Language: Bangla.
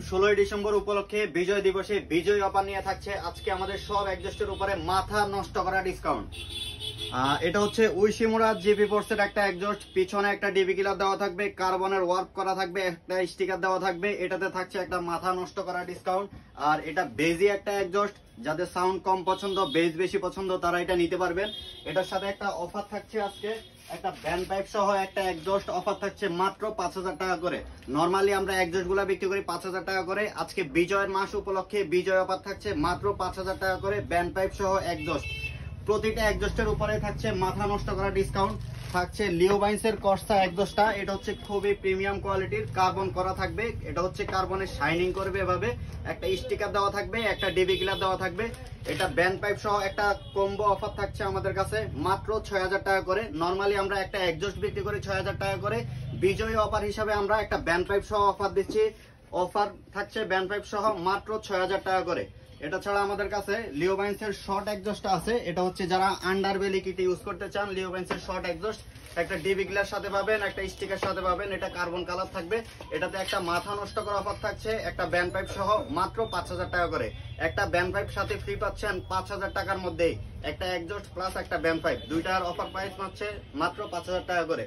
16 ডিসেম্বর উপলক্ষে বিজয় দিবসে বিজয় অফার নিয়ে থাকছে আজকে আমাদের সব এক্সজস্টের উপরে মাথা নষ্ট করা ডিসকাউন্ট। এটা হচ্ছে উইশিমুরা জিপি ফোর্সের একটা এক্সজস্ট, পিছনে একটা ডিবি কিলার দেওয়া থাকবে, কার্বনের ওয়ার্ক করা থাকবে, একটা স্টিকার দেওয়া থাকবে। এটাতে থাকছে একটা মাথা নষ্ট করা ডিসকাউন্ট। আর এটা বেজি একটা এক্সজস্ট, যাদের সাউন্ড কম পছন্দ, বেজ বেশি পছন্দ, তারা এটা নিতে পারবেন। এটার সাথে একটা অফার থাকছে আজকে, একটা ব্যান্ড পাইপ সহ একটা এক্সজস্ট অফার থাকছে মাত্র 5000 টাকা করে। নরমালি আমরা এক্সজস্ট গুলা বিক্রি করি 5000 টাকা করে। আজকে বিজয়ের মাস উপলক্ষে বিজয় অফার থাকছে মাত্র 5000 টাকা করে, ব্যান্ড পাইপ সহ এক্সজস্ট। প্রতিটা এক্সজস্টের উপরে থাকছে মাথা নষ্ট করা ডিসকাউন্ট। থাকছে লিওবাইন্সের কর্সা এক্সজস্টটা, এটা হচ্ছে খুবই প্রিমিয়াম কোয়ালিটির, কার্বন করা থাকবে। এটা হচ্ছে কার্বনের শাইনিং করবে এভাবে, একটা স্টিকার দেওয়া থাকবে, একটা ডিবি কিলার দেওয়া থাকবে। এটা ব্যান্ড পাইপ সহ একটা কম্বো অফার থাকছে আমাদের কাছে মাত্র 6000 টাকা করে। নরমালি আমরা একটা এক্সজস্ট বিক্রি করি 6000 টাকা করে। বিজয়ী অফার হিসাবে আমরা একটা ব্যান্ড পাইপ সহ অফার দিচ্ছি। অফার থাকছে ব্যান্ড পাইপ সহ মাত্র 6000 টাকা করে। এটা ছাড়া আমাদের কাছে লিওবাইন্সের শর্ট এক্সজস্ট আছে। এটা হচ্ছে যারা আন্ডারবেলি কিট ইউজ করতে চান, লিওবাইন্সের শর্ট এক্সজস্ট একটা ডিবি গ্লাস সাথে পাবেন, একটা স্টিকার সাথে পাবেন। এটা কার্বন কালার থাকবে। এটাতে একটা মাথা নষ্ট করা অফার থাকছে, একটা ব্যান্ড পাইপ সহ মাত্র 5000 টাকা করে। একটা ব্যান্ড পাইপ সাথে ফ্রি পাচ্ছেন 5000 টাকার মধ্যেই, একটা এক্সজস্ট প্লাস একটা ব্যান্ড পাইপ, দুইটার অফার প্রাইস পাচ্ছে মাত্র 5000 টাকা করে।